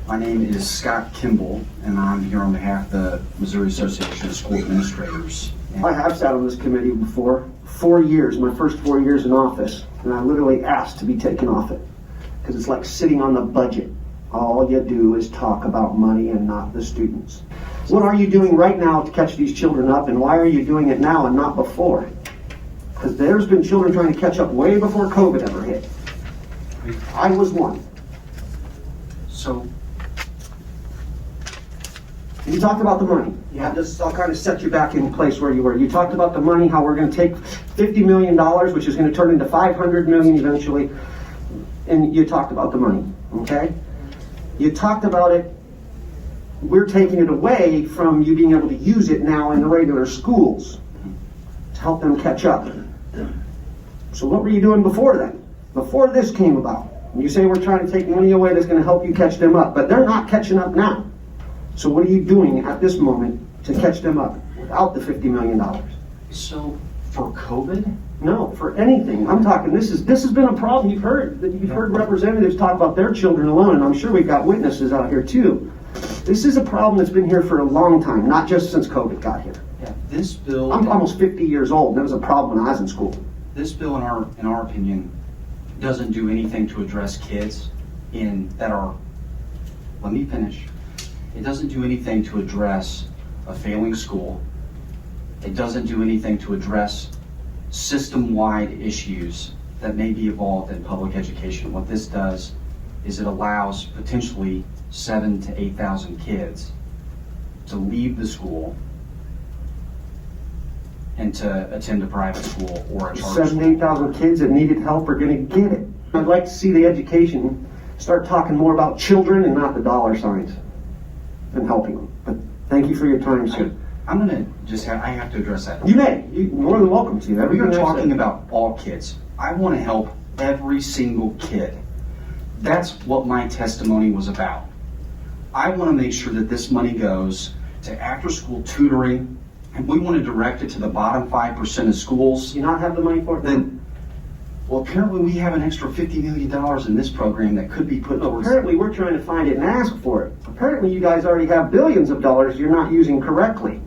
My name is Scott Kimball, and I'm here on behalf of the Missouri Association of School Administrators. I have sat on this committee before, 4 years, my first 4 years in office, and I literally asked to be taken off it because it's like sitting on the budget. All you do is talk about money and not the students. What are you doing right now to catch these children up, and why are you doing it now and not before? Because there's been children trying to catch up way before COVID ever hit. I was one. So, You talked about the money. Yeah, I'll kind of set you back in place where you were. You talked about the money, how we're going to take $50 million, which is going to turn into $500 million eventually, and you talked about the money, okay? You talked about it, we're taking it away from you being able to use it now in the regular schools to help them catch up. So what were you doing before then? Before this came about? You say we're trying to take money away that's going to help you catch them up, but they're not catching up now. So what are you doing at this moment to catch them up without the $50 million? so for COVID? No, for anything. I'm talking, this has been a problem. You've heard representatives talk about their children alone, and I'm sure we've got witnesses out here too. This is a problem that's been here for a long time, not just since COVID got here. Yeah, this bill. I'm almost 50 years old, and it was a problem when I was in school. This bill, in our opinion, doesn't do anything to address kids that are. Let me finish. It doesn't do anything to address a failing school. It doesn't do anything to address system-wide issues that may be involved in public education. What this does is it allows potentially 7,000 to 8,000 kids to leave the school and to attend a private school or a charter school. 7,000 to 8,000 kids that needed help are going to get it. I'd like to see the education start talking more about children and not the dollar signs and helping them. But thank you for your time, sir. I'm going to I have to address that. You may. You're more than welcome to. We are Everything I talking said. about all kids. I want to help every single kid. That's what my testimony was about. I want to make sure that this money goes to after-school tutoring, and we want to direct it to the bottom 5% of schools. Do you not have the money for it? Well, apparently we have an extra $50 million in this program that could be put towards. Apparently we're trying to find it and ask for it. Apparently you guys already have billions of dollars you're not using correctly.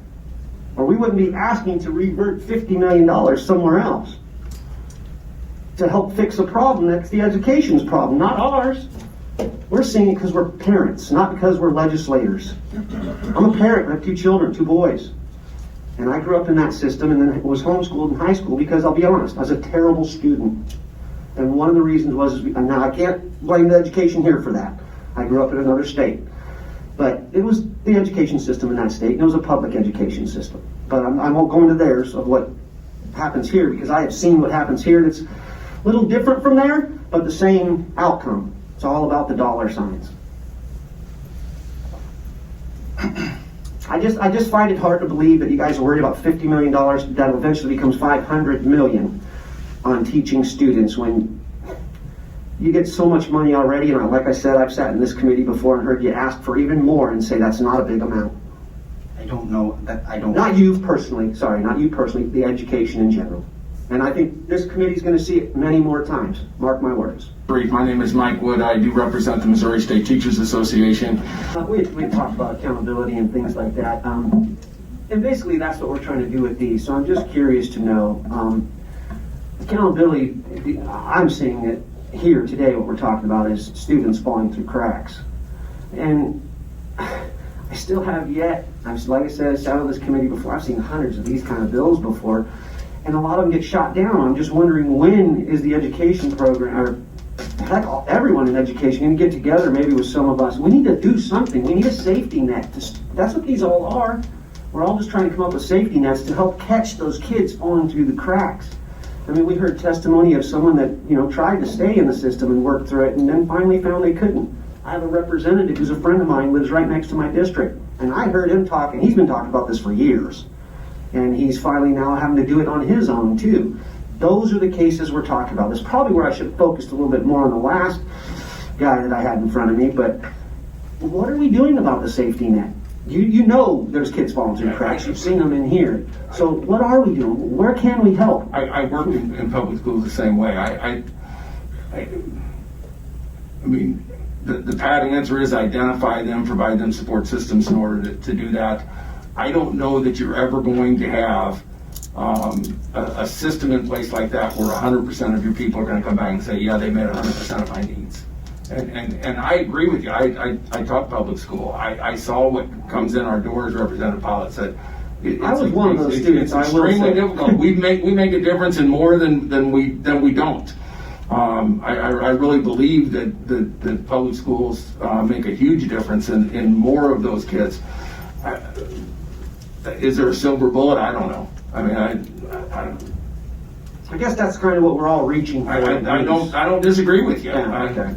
Or we wouldn't be asking to revert $50 million somewhere else to help fix a problem that's the education's problem, not ours. We're seeing it because we're parents, not because we're legislators. I'm a parent, I have 2 children, 2 boys. And I grew up in that system and then was homeschooled in high school because, I'll be honest, I was a terrible student. And one of the reasons was, and now I can't blame the education here for that. I grew up in another state. But it was the education system in that state, and it was a public education system. But I won't go into theirs of what happens here because I have seen what happens here. It's a little different from there, but the same outcome. It's all about the dollar signs. I just find it hard to believe that you guys are worried about $50 million that eventually becomes $500 million on teaching students when you get so much money already. And like I said, I've sat in this committee before and heard you ask for even more and say that's not a big amount. I don't know that Not you personally, sorry, not you personally, the education in general. And I think this committee's going to see it many more times. Mark my words. My name is Mike Wood. I do represent the Missouri State Teachers Association. We talked about accountability and things like that. And basically that's what we're trying to do with these. So I'm just curious to know, accountability, I'm seeing it here today, what we're talking about is students falling through cracks. And I still have yet, like I said, I sat on this committee before, I've seen hundreds of these kind of bills before, and a lot of them get shot down. I'm just wondering, when is the education program, or heck, everyone in education going to get together maybe with some of us? We need to do something. We need a safety net. That's what these all are. We're all just trying to come up with safety nets to help catch those kids falling through the cracks. I mean, we heard testimony of someone that, tried to stay in the system and work through it and then finally found they couldn't. I have a representative who's a friend of mine, lives right next to my district. And I heard him talk, and he's been talking about this for years. And he's finally now having to do it on his own, too. Those are the cases we're talking about. That's probably where I should have focused a little bit more on the last guy that I had in front of me. But what are we doing about the safety net? You know there's kids falling through cracks. You've seen them in here. So what are we doing? Where can we help? I work in public schools the same way. I mean, the pat answer is identify them, provide them support systems in order to do that. I don't know that you're ever going to have a system in place like that where 100% of your people are going to come back and say, yeah, they met 100% of my needs. And I agree with you. I taught public school. I saw what comes in our doors. Representative Pollitt said, I was one of those students. It's extremely difficult. We make a difference in more than we don't. I really believe that public schools make a huge difference in more of those kids. Is there a silver bullet? I don't know. I mean, I guess that's kind of what we're all reaching for. I don't disagree with you. Yeah, okay.